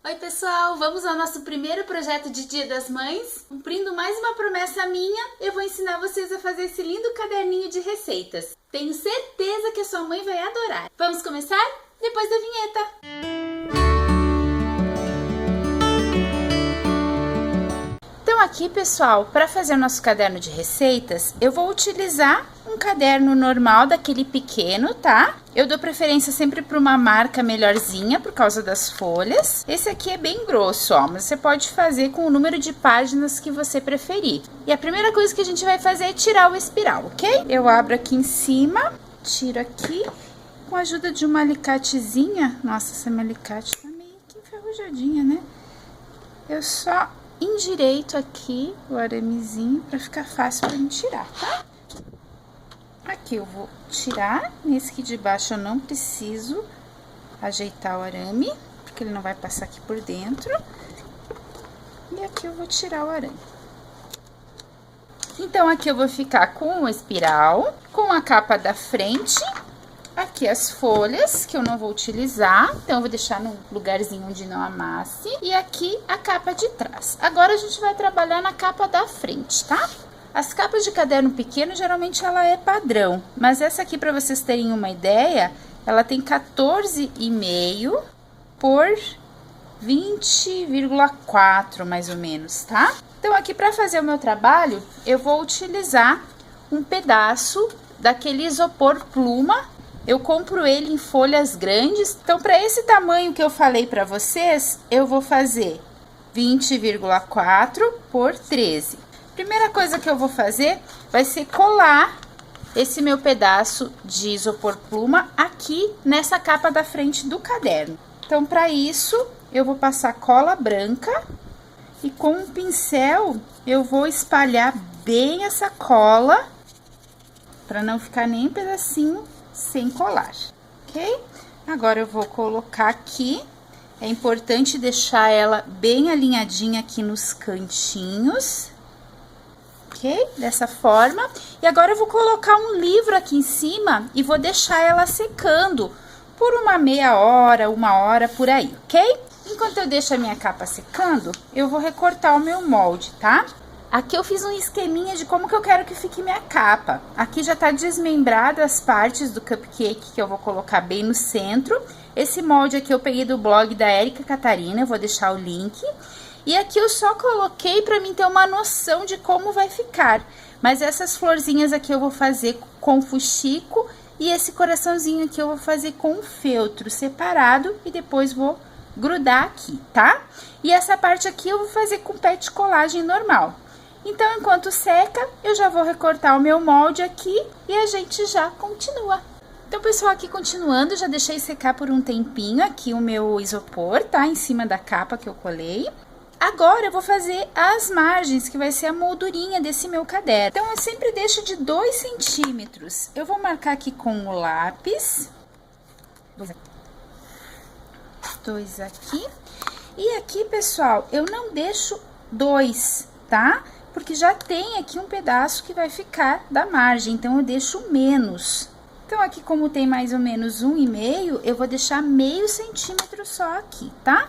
Oi pessoal, vamos ao nosso primeiro projeto de Dia das Mães. Cumprindo mais uma promessa minha, eu vou ensinar vocês a fazer esse lindo caderninho de receitas. Tenho certeza que a sua mãe vai adorar. Vamos começar? Depois da vinheta! Então aqui pessoal, para fazer o nosso caderno de receitas, eu vou utilizar um caderno normal, daquele pequeno, tá? Eu dou preferência sempre para uma marca melhorzinha, por causa das folhas. Esse aqui é bem grosso, ó, mas você pode fazer com o número de páginas que você preferir. E a primeira coisa que a gente vai fazer é tirar o espiral, ok? Eu abro aqui em cima, tiro aqui, com a ajuda de uma alicatezinha. Nossa, essa minha alicate tá meio que enferrujadinha, né? Eu só endireito aqui o aramezinho para ficar fácil para me tirar, tá? Aqui eu vou tirar, nesse aqui de baixo eu não preciso ajeitar o arame, porque ele não vai passar aqui por dentro. E aqui eu vou tirar o arame. Então, aqui eu vou ficar com o espiral, com a capa da frente, aqui as folhas, que eu não vou utilizar, então eu vou deixar no lugarzinho onde não amasse. E aqui a capa de trás. Agora a gente vai trabalhar na capa da frente, tá? As capas de caderno pequeno, geralmente ela é padrão, mas essa aqui, para vocês terem uma ideia, ela tem 14,5 por 20,4 mais ou menos, tá? Então, aqui para fazer o meu trabalho, eu vou utilizar um pedaço daquele isopor pluma. Eu compro ele em folhas grandes, então para esse tamanho que eu falei para vocês, eu vou fazer 20,4 por 13. Primeira coisa que eu vou fazer vai ser colar esse meu pedaço de isopor pluma aqui nessa capa da frente do caderno. Então, para isso, eu vou passar cola branca e com um pincel eu vou espalhar bem essa cola para não ficar nem um pedacinho sem colar, ok? Agora eu vou colocar aqui, é importante deixar ela bem alinhadinha aqui nos cantinhos. Ok? Dessa forma. E agora eu vou colocar um livro aqui em cima e vou deixar ela secando por uma meia hora, 1 hora, por aí, ok? Enquanto eu deixo a minha capa secando, eu vou recortar o meu molde, tá? Aqui eu fiz um esqueminha de como que eu quero que fique minha capa. Aqui já tá desmembrada as partes do cupcake que eu vou colocar bem no centro. Esse molde aqui eu peguei do blog da Érica Catarina, eu vou deixar o link. E aqui eu só coloquei para mim ter uma noção de como vai ficar. Mas essas florzinhas aqui eu vou fazer com fuxico e esse coraçãozinho aqui eu vou fazer com feltro separado e depois vou grudar aqui, tá? E essa parte aqui eu vou fazer com pé de colagem normal. Então, enquanto seca, eu já vou recortar o meu molde aqui e a gente já continua. Então, pessoal, aqui continuando, já deixei secar por um tempinho aqui o meu isopor, tá? Em cima da capa que eu colei. Agora, eu vou fazer as margens, que vai ser a moldurinha desse meu caderno. Então, eu sempre deixo de 2 centímetros. Eu vou marcar aqui com o lápis. 2 aqui. E aqui, pessoal, eu não deixo 2, tá? Porque já tem aqui um pedaço que vai ficar da margem, então eu deixo menos. Então, aqui como tem mais ou menos 1,5, eu vou deixar meio centímetro só aqui, tá?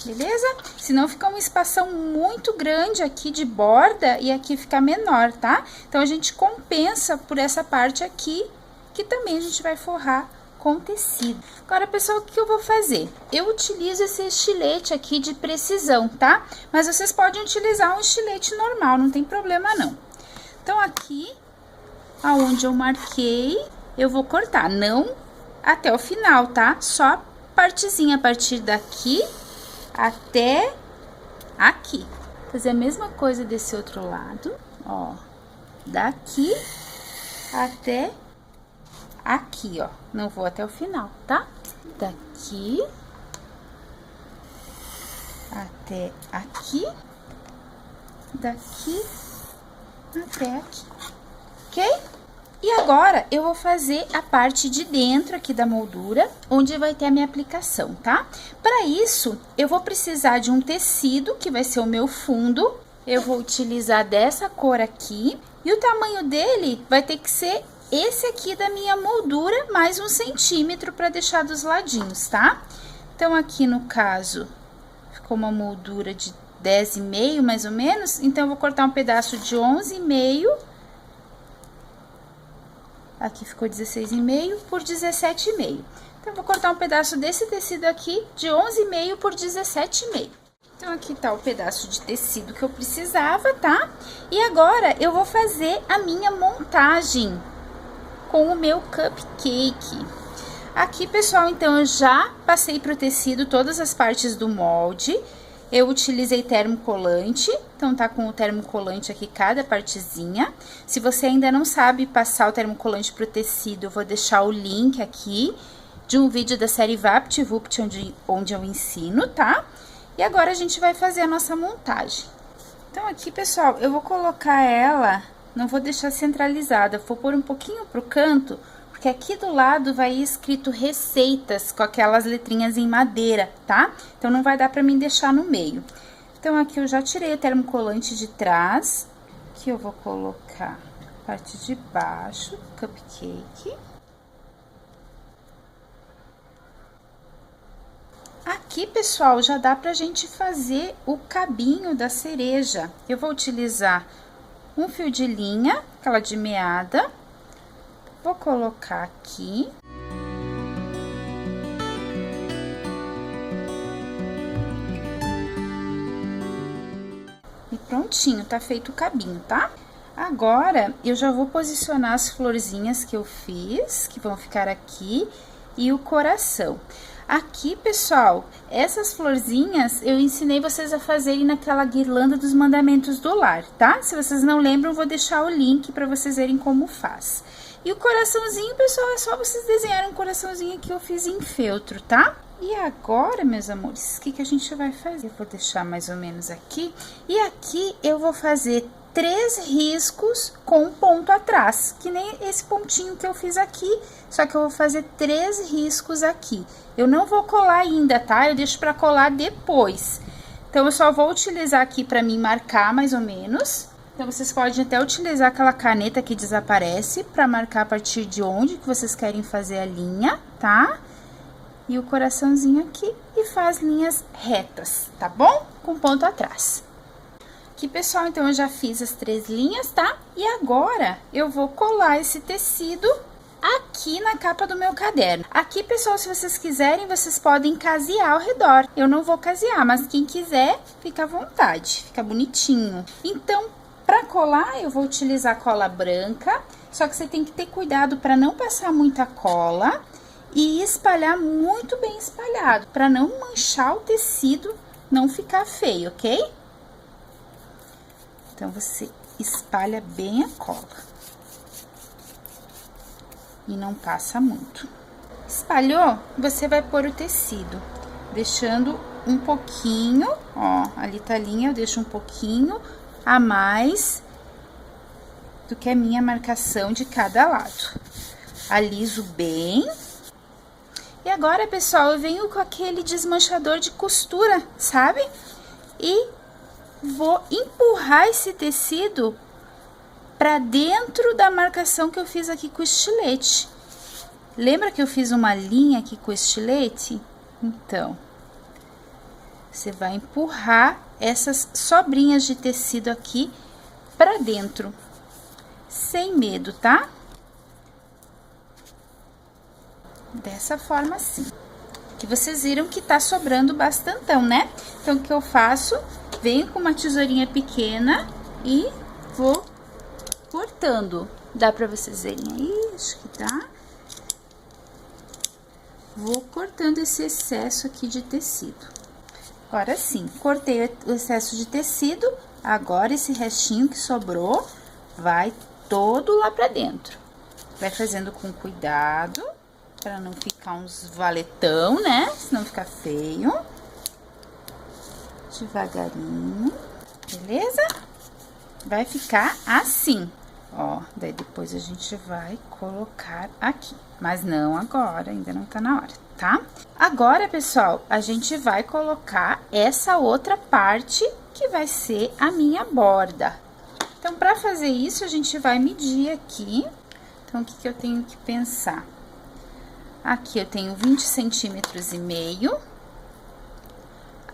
Beleza? Senão fica um espação muito grande aqui de borda e aqui fica menor, tá? Então, a gente compensa por essa parte aqui, que também a gente vai forrar com tecido. Agora, pessoal, o que eu vou fazer? Eu utilizo esse estilete aqui de precisão, tá? Mas vocês podem utilizar um estilete normal, não tem problema não. Então, aqui, aonde eu marquei, eu vou cortar, não até o final, tá? Só a partezinha a partir daqui até aqui. Fazer a mesma coisa desse outro lado, ó, daqui até aqui, ó, não vou até o final, tá? Daqui até aqui, daqui até aqui, ok? E agora, eu vou fazer a parte de dentro aqui da moldura, onde vai ter a minha aplicação, tá? Para isso, eu vou precisar de um tecido, que vai ser o meu fundo. Eu vou utilizar dessa cor aqui. E o tamanho dele vai ter que ser esse aqui da minha moldura, mais 1 centímetro para deixar dos ladinhos, tá? Então, aqui no caso, ficou uma moldura de 10,5, mais ou menos. Então, eu vou cortar um pedaço de 11,5. Aqui ficou 16,5 por 17,5. Então, eu vou cortar um pedaço desse tecido aqui de 11,5 por 17,5. Então, aqui tá o pedaço de tecido que eu precisava, tá? E agora, eu vou fazer a minha montagem com o meu cupcake. Aqui, pessoal, então, eu já passei pro tecido todas as partes do molde. Eu utilizei termocolante, então tá com o termocolante aqui cada partezinha. Se você ainda não sabe passar o termocolante pro tecido, eu vou deixar o link aqui de um vídeo da série VaptVupt, onde eu ensino, tá? E agora, a gente vai fazer a nossa montagem. Então, aqui, pessoal, eu vou colocar ela, não vou deixar centralizada, vou pôr um pouquinho pro canto, porque aqui do lado vai escrito receitas, com aquelas letrinhas em madeira, tá? Então, não vai dar pra mim deixar no meio. Então, aqui eu já tirei o termocolante de trás, aqui eu vou colocar a parte de baixo do cupcake. Aqui, pessoal, já dá pra gente fazer o cabinho da cereja. Eu vou utilizar um fio de linha, aquela de meada. Vou colocar aqui. E prontinho, tá feito o cabinho, tá? Agora, eu já vou posicionar as florzinhas que eu fiz, que vão ficar aqui, e o coração. Aqui, pessoal, essas florzinhas eu ensinei vocês a fazerem naquela guirlanda dos mandamentos do lar, tá? Se vocês não lembram, eu vou deixar o link para vocês verem como faz. E o coraçãozinho, pessoal, é só vocês desenharem um coraçãozinho que eu fiz em feltro, tá? E agora, meus amores, o que a gente vai fazer? Eu vou deixar mais ou menos aqui. E aqui eu vou fazer 3 riscos com um ponto atrás, que nem esse pontinho que eu fiz aqui, só que eu vou fazer 3 riscos aqui. Eu não vou colar ainda, tá? Eu deixo pra colar depois. Então, eu só vou utilizar aqui pra mim marcar mais ou menos. Então, vocês podem até utilizar aquela caneta que desaparece pra marcar a partir de onde que vocês querem fazer a linha, tá? E o coraçãozinho aqui e faz linhas retas, tá bom? Com ponto atrás. Aqui, pessoal, então, eu já fiz as 3 linhas, tá? E agora, eu vou colar esse tecido aqui na capa do meu caderno. Aqui, pessoal, se vocês quiserem, vocês podem casear ao redor. Eu não vou casear, mas quem quiser, fica à vontade, fica bonitinho. Então, para colar, eu vou utilizar cola branca, só que você tem que ter cuidado para não passar muita cola e espalhar muito bem espalhado, para não manchar o tecido, não ficar feio, ok? Então, você espalha bem a cola. E não passa muito. Espalhou, você vai pôr o tecido, deixando um pouquinho, ó, ali tá a linha, eu deixo um pouquinho a mais do que a minha marcação de cada lado. Aliso bem. E agora, pessoal, eu venho com aquele desmanchador de costura, sabe? E vou empurrar esse tecido pra dentro da marcação que eu fiz aqui com o estilete. Lembra que eu fiz uma linha aqui com o estilete? Então, você vai empurrar essas sobrinhas de tecido aqui pra dentro, sem medo, tá? Dessa forma assim. Que vocês viram que tá sobrando bastantão, né? Então, o que eu faço? Venho com uma tesourinha pequena e vou cortando. Dá pra vocês verem aí? Acho que dá. Vou cortando esse excesso aqui de tecido. Agora sim, cortei o excesso de tecido. Agora, esse restinho que sobrou vai todo lá pra dentro. Vai fazendo com cuidado, pra não ficar uns valetão, né? Senão fica feio. Devagarinho, beleza? Vai ficar assim. Ó, daí depois a gente vai colocar aqui. Mas não agora, ainda não tá na hora, tá? Agora, pessoal, a gente vai colocar essa outra parte que vai ser a minha borda. Então, pra fazer isso, a gente vai medir aqui. Então, o que eu tenho que pensar? Aqui eu tenho 20 centímetros e meio.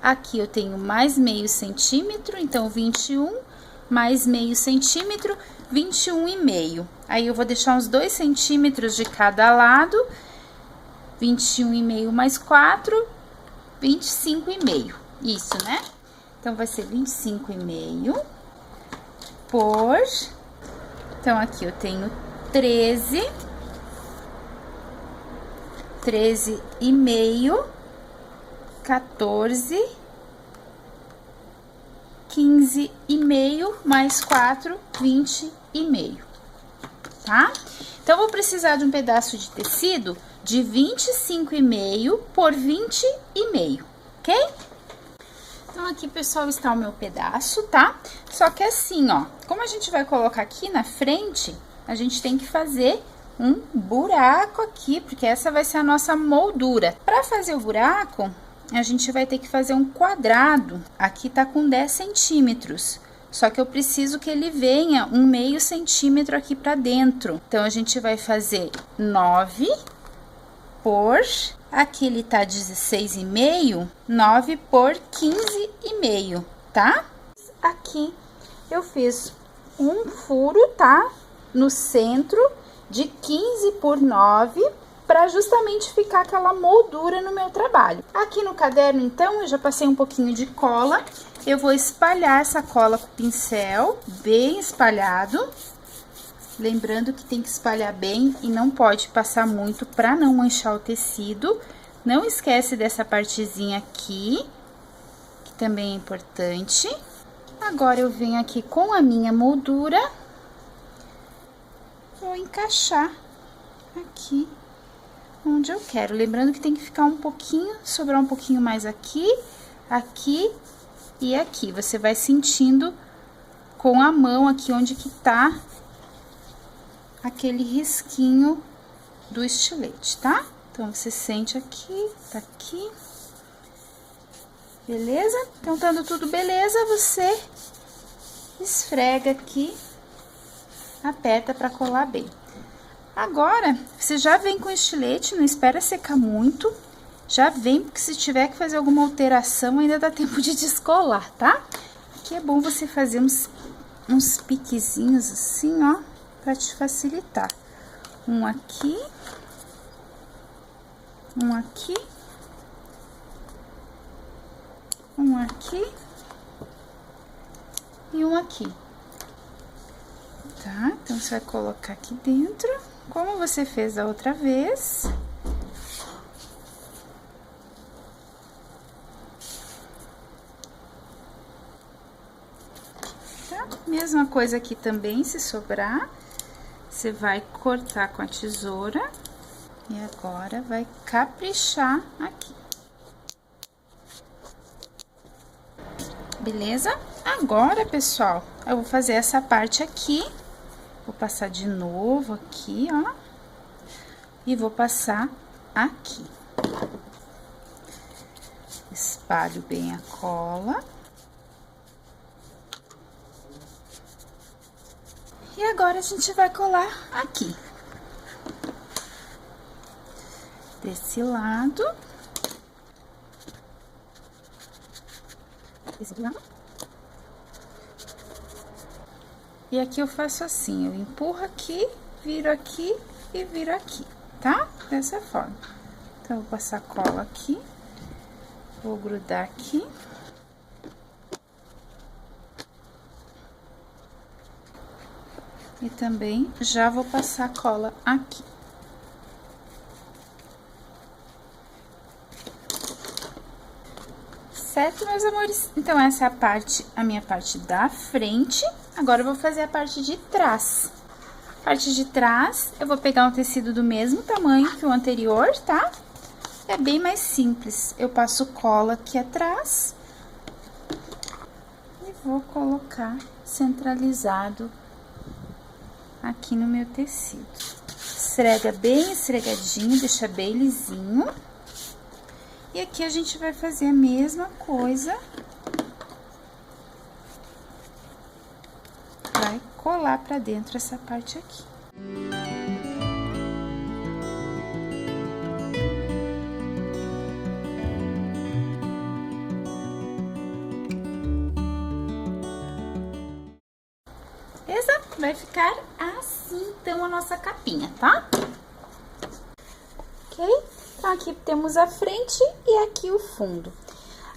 Aqui eu tenho mais meio centímetro, então 21 mais meio centímetro, 21,5. Aí eu vou deixar uns 2 centímetros de cada lado, 21,5 mais 4, 25,5. Isso, né? Então, vai ser 25,5 por... Então, aqui eu tenho 13,5, 14, 15,5 mais 4, 20,5, tá? Então, eu vou precisar de um pedaço de tecido de 25,5 por 20,5, ok? Então, aqui, pessoal, está o meu pedaço, tá? Só que assim, ó, como a gente vai colocar aqui na frente, a gente tem que fazer um buraco aqui, porque essa vai ser a nossa moldura. Para fazer o buraco, a gente vai ter que fazer um quadrado. Aqui tá com 10 centímetros. Só que eu preciso que ele venha um meio centímetro aqui para dentro. Então, a gente vai fazer 9 por... Aqui ele tá 16,5, 9 por 15,5, tá? Aqui eu fiz um furo, tá? No centro de 15 por 9, para justamente ficar aquela moldura no meu trabalho. Aqui no caderno, então, eu já passei um pouquinho de cola. Eu vou espalhar essa cola com o pincel, bem espalhado. Lembrando que tem que espalhar bem e não pode passar muito para não manchar o tecido. Não esquece dessa partezinha aqui, que também é importante. Agora, eu venho aqui com a minha moldura, vou encaixar aqui onde eu quero. Lembrando que tem que ficar um pouquinho, sobrar um pouquinho mais aqui, aqui e aqui. Você vai sentindo com a mão aqui onde que tá aquele risquinho do estilete, tá? Então, você sente aqui, tá aqui. Beleza? Então, estando tudo beleza, você esfrega aqui, aperta pra colar bem. Agora, você já vem com o estilete, não espera secar muito. Já vem, porque se tiver que fazer alguma alteração, ainda dá tempo de descolar, tá? Aqui é bom você fazer uns piquezinhos assim, ó, pra te facilitar. Um aqui, um aqui, um aqui e um aqui, tá? Então, você vai colocar aqui dentro, como você fez da outra vez. Tá? Mesma coisa aqui também, se sobrar, você vai cortar com a tesoura. E agora, vai caprichar aqui. Beleza? Agora, pessoal, eu vou fazer essa parte aqui. Vou passar de novo aqui, ó. E vou passar aqui. Espalho bem a cola. E agora, a gente vai colar aqui. Desse lado. Desse lado. E aqui eu faço assim, eu empurro aqui, viro aqui e viro aqui, tá? Dessa forma. Então, eu vou passar cola aqui. Vou grudar aqui. E também já vou passar cola aqui. Certo, meus amores? Então, essa é a minha parte da frente. Agora, eu vou fazer a parte de trás. Parte de trás, eu vou pegar um tecido do mesmo tamanho que o anterior, tá? É bem mais simples. Eu passo cola aqui atrás. E vou colocar centralizado aqui no meu tecido. Esfrega bem esfregadinho, deixa bem lisinho. E aqui a gente vai fazer a mesma coisa. Vai colar pra dentro essa parte aqui. Beleza? Vai ficar assim, então, a nossa capinha, tá? Ok? Então, aqui temos a frente e aqui o fundo.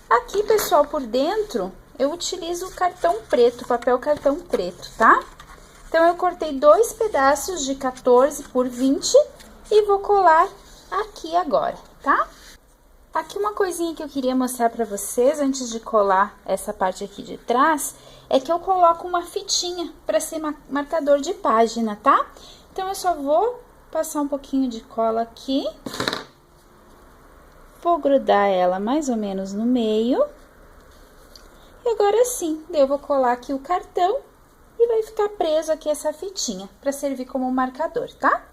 Aqui, pessoal, por dentro, eu utilizo o cartão preto, papel cartão preto, tá? Então, eu cortei 2 pedaços de 14 por 20 e vou colar aqui agora, tá? Aqui uma coisinha que eu queria mostrar pra vocês antes de colar essa parte aqui de trás, é que eu coloco uma fitinha pra ser marcador de página, tá? Então, eu só vou passar um pouquinho de cola aqui. Vou grudar ela mais ou menos no meio. E agora sim, eu vou colar aqui o cartão e vai ficar preso aqui essa fitinha pra servir como marcador, tá?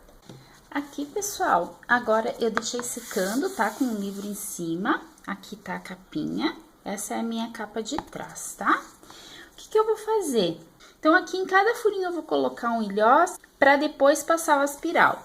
Aqui, pessoal, agora eu deixei secando, tá? Com o livro em cima. Aqui tá a capinha. Essa é a minha capa de trás, tá? O que eu vou fazer? Então, aqui em cada furinho eu vou colocar um ilhós pra depois passar o aspiral.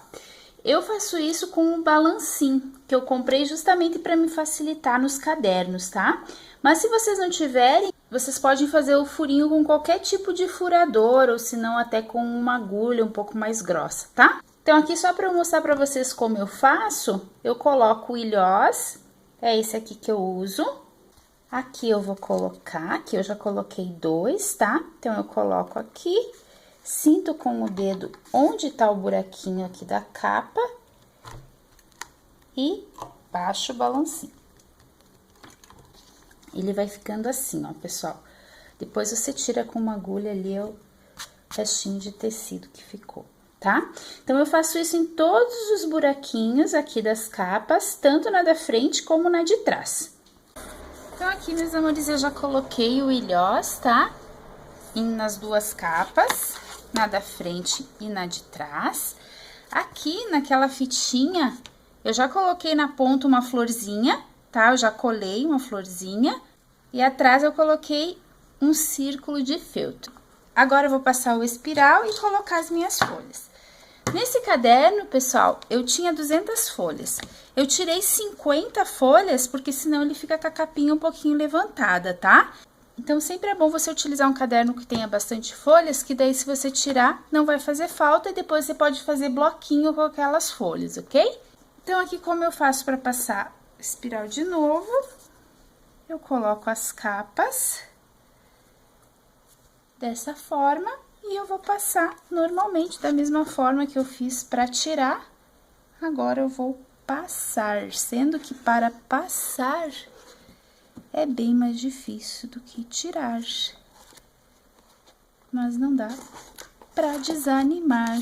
Eu faço isso com o balancim, que eu comprei justamente para me facilitar nos cadernos, tá? Mas se vocês não tiverem, vocês podem fazer o furinho com qualquer tipo de furador, ou se não até com uma agulha um pouco mais grossa, tá? Então, aqui só para eu mostrar para vocês como eu faço, eu coloco o ilhós, é esse aqui que eu uso. Aqui eu vou colocar, aqui eu já coloquei 2, tá? Então, eu coloco aqui. Sinto com o dedo onde tá o buraquinho aqui da capa e baixo o balancinho. Ele vai ficando assim, ó, pessoal. Depois você tira com uma agulha ali o restinho de tecido que ficou, tá? Então, eu faço isso em todos os buraquinhos aqui das capas, tanto na da frente como na de trás. Então, aqui, meus amores, eu já coloquei o ilhós, tá? Nas 2 capas. Na da frente e na de trás. Aqui, naquela fitinha, eu já coloquei na ponta uma florzinha, tá? Eu já colei uma florzinha. E atrás eu coloquei um círculo de feltro. Agora, eu vou passar o espiral e colocar as minhas folhas. Nesse caderno, pessoal, eu tinha 200 folhas. Eu tirei 50 folhas, porque senão ele fica com a capinha um pouquinho levantada, tá? Então, sempre é bom você utilizar um caderno que tenha bastante folhas, que daí se você tirar, não vai fazer falta e depois você pode fazer bloquinho com aquelas folhas, ok? Então, aqui como eu faço para passar espiral de novo, eu coloco as capas dessa forma e eu vou passar normalmente da mesma forma que eu fiz para tirar. Agora, eu vou passar, sendo que para passar é bem mais difícil do que tirar, mas não dá para desanimar.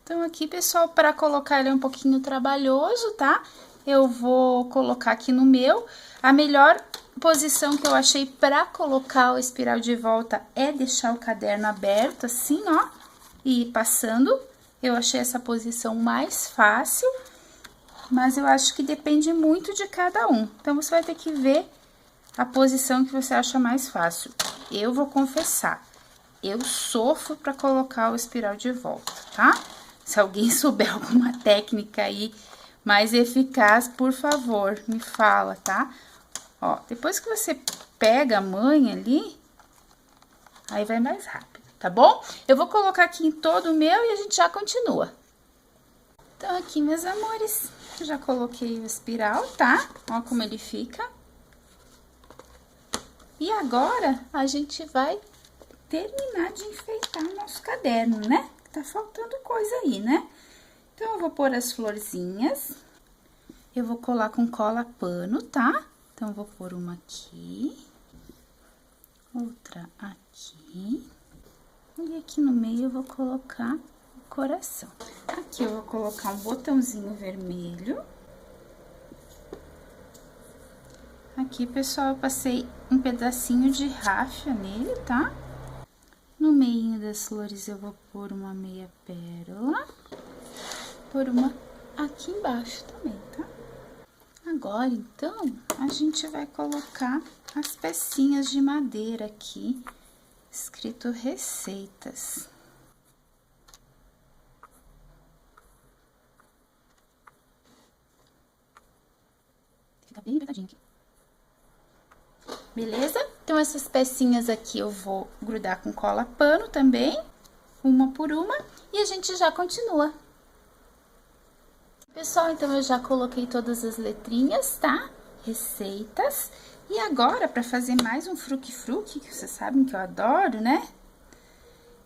Então, aqui, pessoal, para colocar ele é um pouquinho trabalhoso, tá? Eu vou colocar aqui no meu. A melhor posição que eu achei para colocar o espiral de volta é deixar o caderno aberto, assim, ó, e ir passando. Eu achei essa posição mais fácil. Mas eu acho que depende muito de cada um. Então, você vai ter que ver a posição que você acha mais fácil. Eu vou confessar, eu sofro para colocar o espiral de volta, tá? Se alguém souber alguma técnica aí mais eficaz, por favor, me fala, tá? Ó, depois que você pega a manha ali, aí vai mais rápido, tá bom? Eu vou colocar aqui em todo o meu e a gente já continua. Então, aqui, meus amores, eu já coloquei o espiral, tá? Ó como ele fica. E agora, a gente vai terminar de enfeitar o nosso caderno, né? Tá faltando coisa aí, né? Então, eu vou pôr as florzinhas. Eu vou colar com cola pano, tá? Então, eu vou pôr uma aqui. Outra aqui. E aqui no meio eu vou colocar coração. Aqui eu vou colocar um botãozinho vermelho. Aqui, pessoal, eu passei um pedacinho de rafa nele, tá? No meio das flores eu vou pôr uma meia pérola. Pôr uma aqui embaixo também, tá? Agora, então, a gente vai colocar as pecinhas de madeira aqui, escrito receitas. Fica bem apertadinho aqui. Beleza? Então, essas pecinhas aqui eu vou grudar com cola pano também, uma por uma, e a gente já continua. Pessoal, então eu já coloquei todas as letrinhas, tá? Receitas. E agora, para fazer mais um fruque-fruque, que vocês sabem que eu adoro, né?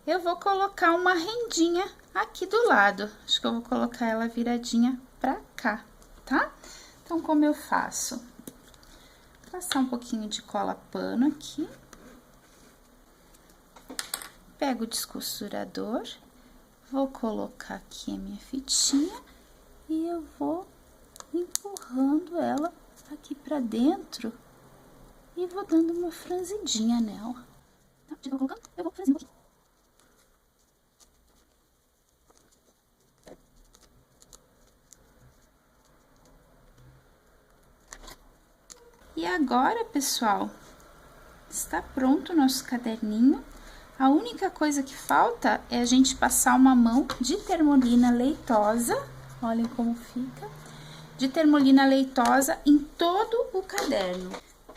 Eu vou colocar uma rendinha aqui do lado. Acho que eu vou colocar ela viradinha pra cá, tá? Então, como eu faço? Vou passar um pouquinho de cola pano aqui. Pego o descosturador, vou colocar aqui a minha fitinha e eu vou empurrando ela aqui pra dentro e vou dando uma franzidinha nela. Eu vou colocando, eu vou franzindo um pouquinho. E agora, pessoal, está pronto o nosso caderninho. A única coisa que falta é a gente passar uma mão de termolina leitosa, olhem como fica, de termolina leitosa em todo o caderno.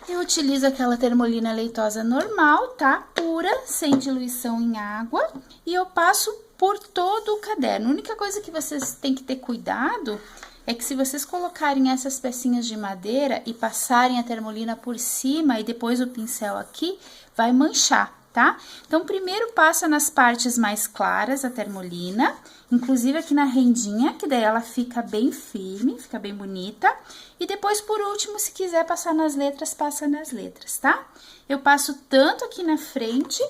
Eu utilizo aquela termolina leitosa normal, tá? Pura, sem diluição em água, e eu passo por todo o caderno. A única coisa que vocês têm que ter cuidado é que se vocês colocarem essas pecinhas de madeira e passarem a termolina por cima e depois o pincel aqui, vai manchar, tá? Então, primeiro passa nas partes mais claras a termolina, inclusive aqui na rendinha, que daí ela fica bem firme, fica bem bonita. E depois, por último, se quiser passar nas letras, passa nas letras, tá? Eu passo tanto aqui na frente,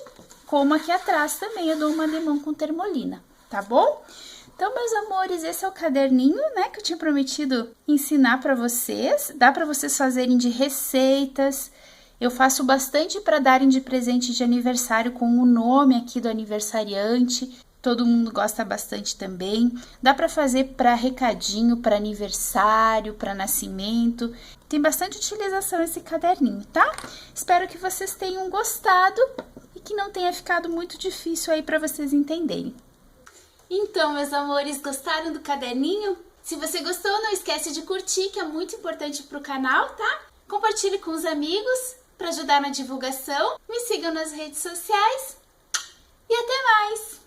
como aqui atrás também, eu dou uma demão com termolina, tá bom? Então, meus amores, esse é o caderninho, né, que eu tinha prometido ensinar pra vocês. Dá pra vocês fazerem de receitas. Eu faço bastante para darem de presente de aniversário com o nome aqui do aniversariante. Todo mundo gosta bastante também. Dá para fazer para recadinho, para aniversário, para nascimento. Tem bastante utilização esse caderninho, tá? Espero que vocês tenham gostado e que não tenha ficado muito difícil aí para vocês entenderem. Então, meus amores, gostaram do caderninho? Se você gostou, não esquece de curtir, que é muito importante pro canal, tá? Compartilhe com os amigos para ajudar na divulgação. Me sigam nas redes sociais e até mais!